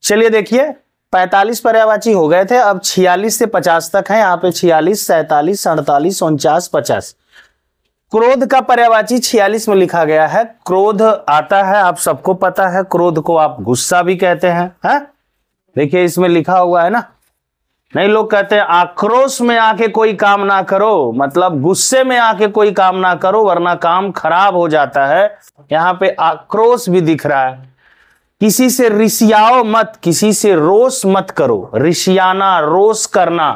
चलिए देखिए 45 पर्यायवाची हो गए थे, अब 46 से 50 तक है। यहाँ पे 46, 47, 48, 49, 50। क्रोध का पर्यायवाची 46 में लिखा गया है। क्रोध आता है, आप सबको पता है, क्रोध को आप गुस्सा भी कहते हैं, है? देखिए इसमें लिखा हुआ है ना, नहीं लोग कहते हैं आक्रोश में आके कोई काम ना करो, मतलब गुस्से में आके कोई काम ना करो वरना काम खराब हो जाता है। यहाँ पे आक्रोश भी दिख रहा है। किसी से रिसियाओ मत, किसी से रोष मत करो। रिसियाना, रोष करना,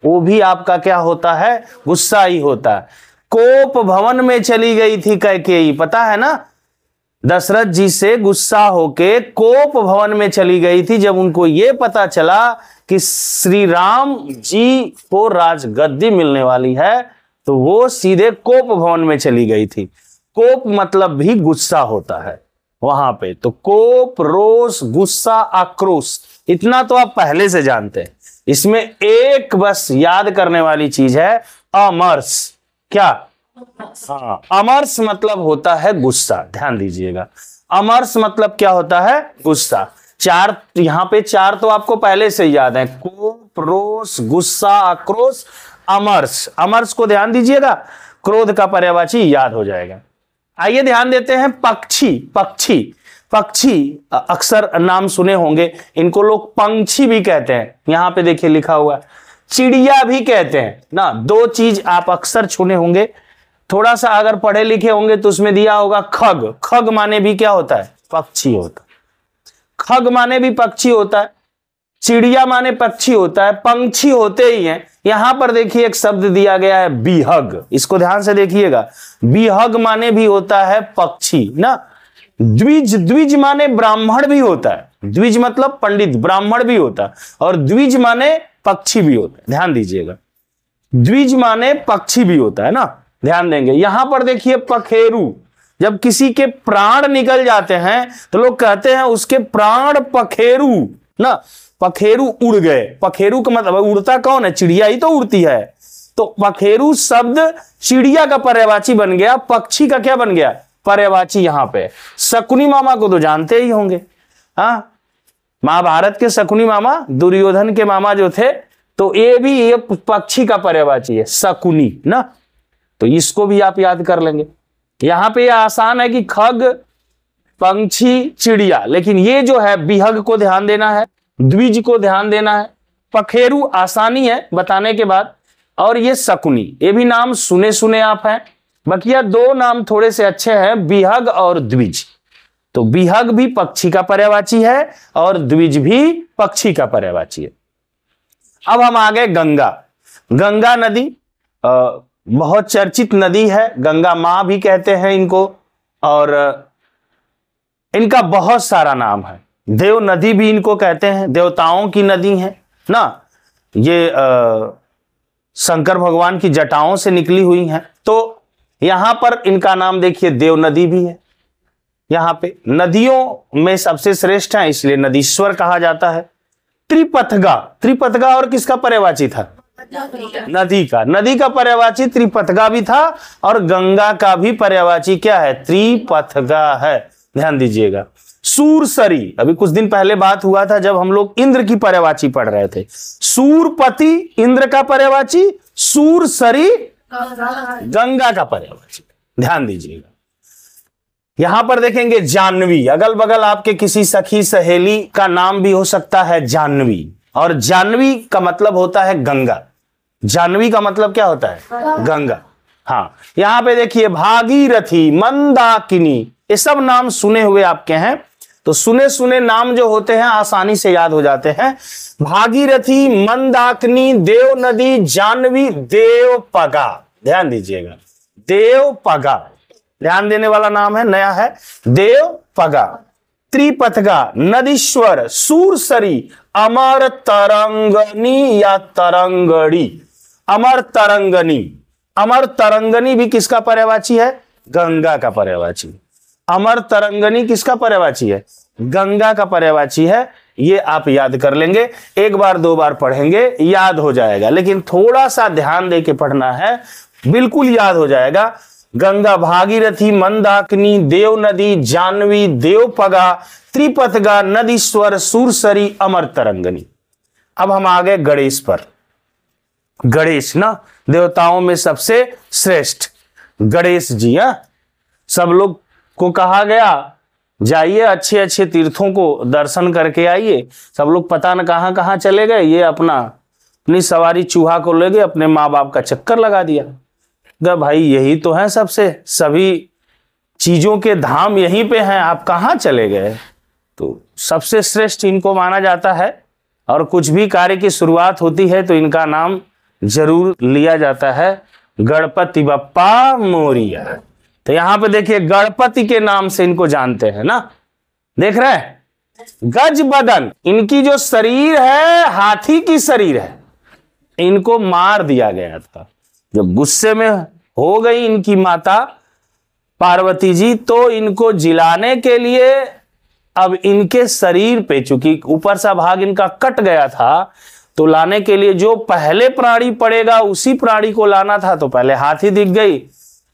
वो भी आपका क्या होता है? गुस्सा ही होता है। कोप भवन में चली गई थी कैकेयी, पता है ना, दशरथ जी से गुस्सा होके कोप भवन में चली गई थी। जब उनको यह पता चला कि श्री राम जी को राजगद्दी मिलने वाली है तो वो सीधे कोप भवन में चली गई थी। कोप मतलब भी गुस्सा होता है वहां पे। तो कोप, रोष, गुस्सा, आक्रोश, इतना तो आप पहले से जानते हैं। इसमें एक बस याद करने वाली चीज है, अमर्ष। क्या? हाँ, अमर्ष मतलब होता है गुस्सा, ध्यान दीजिएगा। अमर्ष मतलब क्या होता है? गुस्सा। चार, यहां पे चार तो आपको पहले से याद है, कोप, रोष, गुस्सा, आक्रोश, अमर्ष। अमर्ष को ध्यान दीजिएगा, क्रोध का पर्यायवाची याद हो जाएगा। आइए ध्यान देते हैं पक्षी। पक्षी, पक्षी अक्सर नाम सुने होंगे, इनको लोग पंछी भी कहते हैं। यहां पे देखिए लिखा हुआ है, चिड़िया भी कहते हैं ना। दो चीज आप अक्सर सुने होंगे, थोड़ा सा अगर पढ़े लिखे होंगे तो उसमें दिया होगा खग। खग माने भी क्या होता है? पक्षी होता है। खग माने भी पक्षी होता है, चिड़िया माने पक्षी होता है, पंछी होते ही हैं। यहां पर देखिए एक शब्द दिया गया है बिहग, इसको ध्यान से देखिएगा। बिहग माने भी होता है पक्षी ना। द्विज, द्विज माने ब्राह्मण भी होता है। द्विज मतलब पंडित, ब्राह्मण भी होता है। और द्विज माने पक्षी भी होता है, ध्यान दीजिएगा। द्विज माने पक्षी भी होता है ना, ध्यान देंगे। यहां पर देखिए पखेरु, जब किसी के प्राण निकल जाते हैं तो लोग कहते हैं उसके प्राण पखेरु ना। पखेरु उड़ गए। पखेरु का मतलब उड़ता कौन है? चिड़िया ही तो उड़ती है। तो पखेरु शब्द चिड़िया का पर्यायवाची बन गया, पक्षी का क्या बन गया? पर्यायवाची। यहां पे शकुनी मामा को तो जानते ही होंगे, हाँ, महाभारत के शकुनी मामा, दुर्योधन के मामा जो थे, तो ये पक्षी का पर्यायवाची है, शकुनी ना। तो इसको भी आप याद कर लेंगे। यहां पे आसान है कि खग, पंछी, चिड़िया, लेकिन ये जो है बिहग को ध्यान देना है, द्विज को ध्यान देना है, पखेरु आसानी है बताने के बाद, और ये शकुनी, ये भी नाम सुने सुने आप हैं। बकिया दो नाम थोड़े से अच्छे हैं, बिहग और द्विज। तो बिहग भी पक्षी का पर्यायवाची है और द्विज भी पक्षी का पर्यायवाची है। अब हम आ गए गंगा। गंगा नदी बहुत चर्चित नदी है, गंगा मां भी कहते हैं इनको, और इनका बहुत सारा नाम है। देव नदी भी इनको कहते हैं, देवताओं की नदी है ना। ये शंकर भगवान की जटाओं से निकली हुई हैं। तो यहां पर इनका नाम देखिए देव नदी भी है। यहां पे नदियों में सबसे श्रेष्ठ है, इसलिए नदीश्वर कहा जाता है। त्रिपथगा, त्रिपथगा और किसका पर्यायवाची था? नदी का। नदी का पर्यायवाची त्रिपथगा भी था, और गंगा का भी पर्यायवाची क्या है? त्रिपथगा है, ध्यान दीजिएगा। सूरसरी, अभी कुछ दिन पहले बात हुआ था जब हम लोग इंद्र की पर्यायवाची पढ़ रहे थे। सूरपति इंद्र का पर्यायवाची, सूरसरी गंगा का पर्यायवाची, ध्यान दीजिएगा। यहां पर देखेंगे जाह्नवी, अगल बगल आपके किसी सखी सहेली का नाम भी हो सकता है जाह्नवी, और जाह्नवी का मतलब होता है गंगा। जाह्नवी का मतलब क्या होता है? गंगा। हाँ, यहां पे देखिए भागीरथी, मंदाकिनी, ये सब नाम सुने हुए आपके हैं। तो सुने सुने नाम जो होते हैं आसानी से याद हो जाते हैं। भागीरथी, मंदाकिनी, देव नदी, जाह्नवी, देवपगा, ध्यान दीजिएगा। देवपगा ध्यान देने वाला नाम है, नया है, देवपगा। त्रिपथगा, नदीश्वर, सूरसरी, अमर तरंगनी या तरंगड़ी। अमर तरंगनी, अमर तरंगनी भी किसका पर्यायवाची है? गंगा का पर्यायवाची। अमर तरंगनी किसका पर्यायवाची है? गंगा का पर्यायवाची है। ये आप याद कर लेंगे, एक बार दो बार पढ़ेंगे याद हो जाएगा, लेकिन थोड़ा सा ध्यान देके पढ़ना है, बिल्कुल याद हो जाएगा। गंगा, भागीरथी, मंदाकिनी, देव नदी, जानवी, देवपगा, त्रिपथगा, नदीश्वर, सूरसरी, अमर तरंगनी। अब हम आ गए गणेश पर। गणेश ना देवताओं में सबसे श्रेष्ठ गणेश जी। सब लोग को कहा गया जाइए अच्छे अच्छे तीर्थों को दर्शन करके आइए। सब लोग पता न कहां कहां चले गए, ये अपनी सवारी चूहा को ले गए, अपने माँ बाप का चक्कर लगा दिया। भाई यही तो है सबसे, सभी चीजों के धाम यहीं पे हैं, आप कहां चले गए। तो सबसे श्रेष्ठ इनको माना जाता है और कुछ भी कार्य की शुरुआत होती है तो इनका नाम जरूर लिया जाता है, गणपति बप्पा मोरिया। तो यहां पे देखिए गणपति के नाम से इनको जानते हैं ना, देख रहे हैं। गज बदन, इनकी जो शरीर है हाथी की शरीर है। इनको मार दिया गया था जब गुस्से में हो गई इनकी माता पार्वती जी, तो इनको जिलाने के लिए अब इनके शरीर पे, चूंकि ऊपर सा भाग इनका कट गया था, तो लाने के लिए जो पहले प्राणी पड़ेगा उसी प्राणी को लाना था। तो पहले हाथी दिख गई,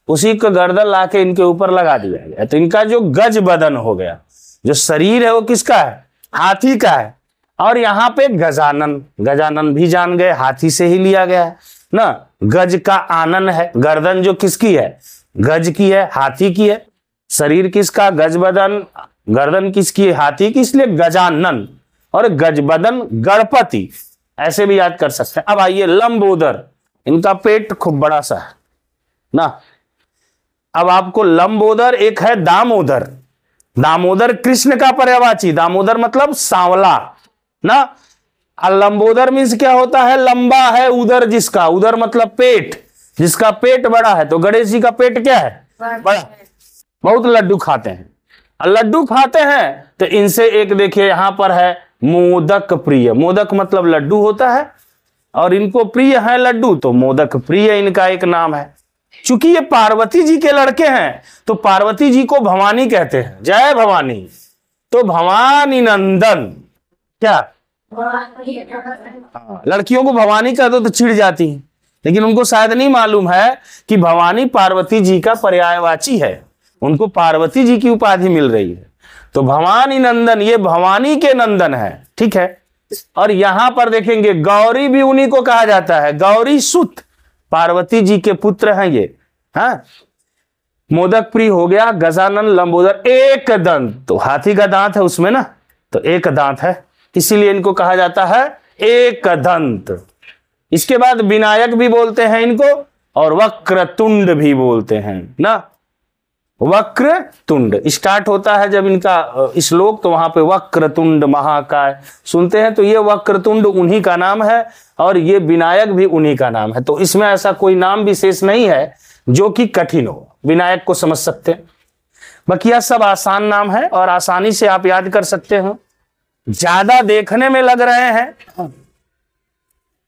उसी को गर्दन लाके इनके ऊपर लगा दिया गया। तो इनका जो गज बदन हो गया, जो शरीर है वो किसका है, हाथी का है। और यहाँ पे गजानन, गजानन भी जान गए हाथी से ही लिया गया है ना। गज का आनन है, गर्दन जो किसकी है, गज की है, हाथी की है। शरीर किसका, गज बदन, गर्दन किसकी है, हाथी की, इसलिए गजानन। और गज बदन गणपति ऐसे भी याद कर सकते हैं। अब आइए लंबोदर, इनका पेट खूब बड़ा सा है ना। अब आपको लंबोदर, एक है दामोदर। दामोदर कृष्ण का पर्यायवाची, दामोदर मतलब सांवला ना। लंबोदर मीन्स क्या होता है, लंबा है उदर जिसका, उदर मतलब पेट, जिसका पेट बड़ा है। तो गणेश जी का पेट क्या है, बड़ा। बहुत लड्डू खाते हैं, लड्डू खाते हैं तो इनसे एक देखिए यहां पर है मोदक प्रिय। मोदक मतलब लड्डू होता है और इनको प्रिय है लड्डू, तो मोदक प्रिय इनका एक नाम है। चूंकि ये पार्वती जी के लड़के हैं तो पार्वती जी को भवानी कहते हैं, जय भवानी। तो भवानी नंदन, क्या लड़कियों को भवानी कह दो तो चिढ़ जाती हैं, लेकिन उनको शायद नहीं मालूम है कि भवानी पार्वती जी का पर्यायवाची है, उनको पार्वती जी की उपाधि मिल रही है। तो भवानी नंदन, ये भवानी के नंदन है, ठीक है। और यहां पर देखेंगे गौरी भी उन्हीं को कहा जाता है, गौरी सुत, पार्वती जी के पुत्र हैं ये। हाँ, मोदक प्रिय हो गया, गजानन, लंबोदर। एक दंत, तो हाथी का दांत है उसमें ना, तो एक दांत है, इसीलिए इनको कहा जाता है एक दंत। इसके बाद विनायक भी बोलते हैं इनको, और वक्रतुंड भी बोलते हैं ना। वक्रतुंड स्टार्ट होता है जब इनका श्लोक, तो वहां पे वक्रतुंड महाकाय सुनते हैं, तो ये वक्रतुंड उन्हीं का नाम है और ये विनायक भी उन्हीं का नाम है। तो इसमें ऐसा कोई नाम विशेष नहीं है जो कि कठिन हो, विनायक को समझ सकते हैं। बाकी यह सब आसान नाम है और आसानी से आप याद कर सकते हो। ज्यादा देखने में लग रहे हैं,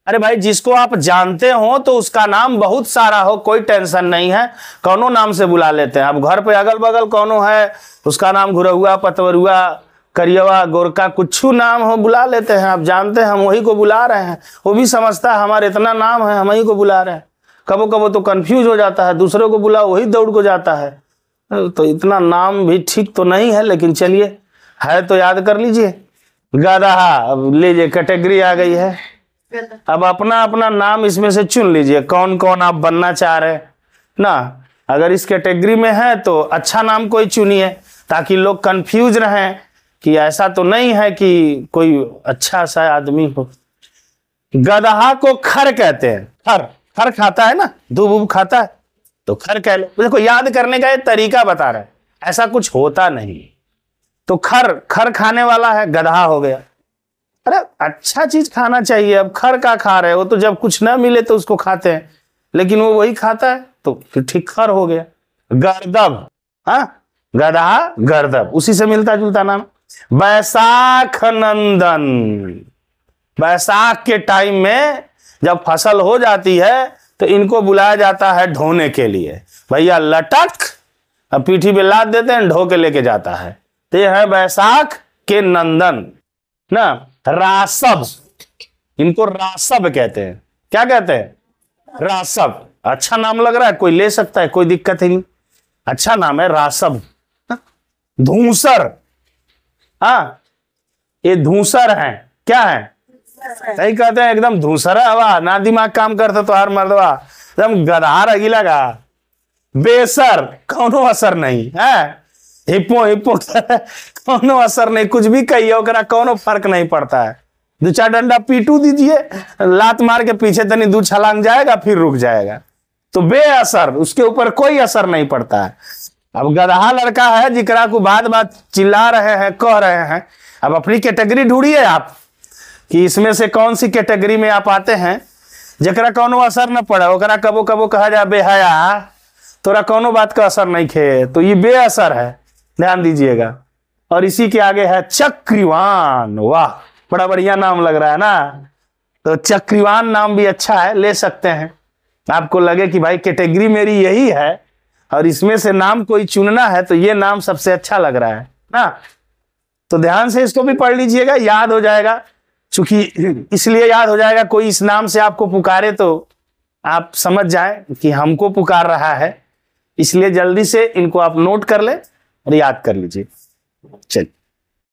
अरे भाई जिसको आप जानते हो तो उसका नाम बहुत सारा हो, कोई टेंशन नहीं है, कौनो नाम से बुला लेते हैं। अब घर पे अगल बगल कौनो है, उसका नाम घुरहुआ, पतवरुआ, करियवा, गोरका, कुछ नाम हो बुला लेते हैं। आप जानते हैं हम वही को बुला रहे हैं, वो भी समझता है हमारे इतना नाम है, हम वही को बुला रहे हैं। कबो कबो तो कंफ्यूज हो जाता है, दूसरे को बुला वही दौड़ को जाता है। तो इतना नाम भी ठीक तो नहीं है, लेकिन चलिए है तो याद कर लीजिए। गधा, अब लीजिए कैटेगरी आ गई है, अब अपना अपना नाम इसमें से चुन लीजिए, कौन कौन आप बनना चाह रहे हैं ना। अगर इस कैटेगरी में है तो अच्छा नाम कोई चुनिए, ताकि लोग कंफ्यूज रहें कि ऐसा तो नहीं है कि कोई अच्छा सा आदमी हो। गधा को खर कहते हैं, खर, खर खाता है ना, दूब वूब खाता है तो खर कह लो। देखो याद करने का ये तरीका बता रहा है, ऐसा कुछ होता नहीं। तो खर, खर खाने वाला है, गधा हो गया। अरे अच्छा चीज खाना चाहिए, अब खर का खा रहे हो तो जब कुछ ना मिले तो उसको खाते हैं, लेकिन वो वही खाता है तो फिर ठीक खर हो गया। गर्दभ, हाँ, गधा गर्दभ, उसी से मिलता जुलता नाम। बैसाख नंदन, बैसाख के टाइम में जब फसल हो जाती है तो इनको बुलाया जाता है ढोने के लिए। भैया लटक, अब पीठी पे लाद देते हैं, ढो के लेके जाता है। तो ये है बैसाख के नंदन ना। रासव, इनको रासव कहते हैं, क्या कहते हैं, रासव। अच्छा नाम लग रहा है, कोई ले सकता है, कोई दिक्कत ही नहीं। अच्छा नाम है रासब। धूसर, हाँ ये धूसर है, क्या है? सही कहते हैं, एकदम धूसर है हवा, ना दिमाग काम करता तो हर मर्दवा एकदम गधा रगी लगा। बेसर, कौनो असर नहीं है। हिप्पो हिप्पो कौनो असर नहीं, कुछ भी कहिए ओकरा कौनो फर्क नहीं पड़ता है। दो चार डंडा पीटू दीजिए, लात मार के पीछे तनी दू छलांग जाएगा, फिर रुक जाएगा। तो बेअसर, उसके ऊपर कोई असर नहीं पड़ता है। अब गधा लड़का है जिकरा को बात बात चिल्ला रहे हैं, कह रहे हैं, अब अपनी कैटेगरी ढूंढिए आप कि इसमें से कौन सी कैटेगरी में आप आते हैं। जकरा कौनो असर न पड़े ओकरा कबो कबो कहा जाए बेहया, तोरा कौनो बात का असर नहीं खे, तो ये बेअसर है, ध्यान दीजिएगा। और इसी के आगे है चक्रवान। वाह, बड़ा बढ़िया नाम लग रहा है ना। तो चक्रवान नाम भी अच्छा है, ले सकते हैं। आपको लगे कि भाई कैटेगरी मेरी यही है और इसमें से नाम कोई चुनना है तो ये नाम सबसे अच्छा लग रहा है ना। तो ध्यान से इसको भी पढ़ लीजिएगा, याद हो जाएगा। चूंकि इसलिए याद हो जाएगा, कोई इस नाम से आपको पुकारे तो आप समझ जाए कि हमको पुकार रहा है, इसलिए जल्दी से इनको आप नोट कर ले और याद कर लीजिए। चलिए।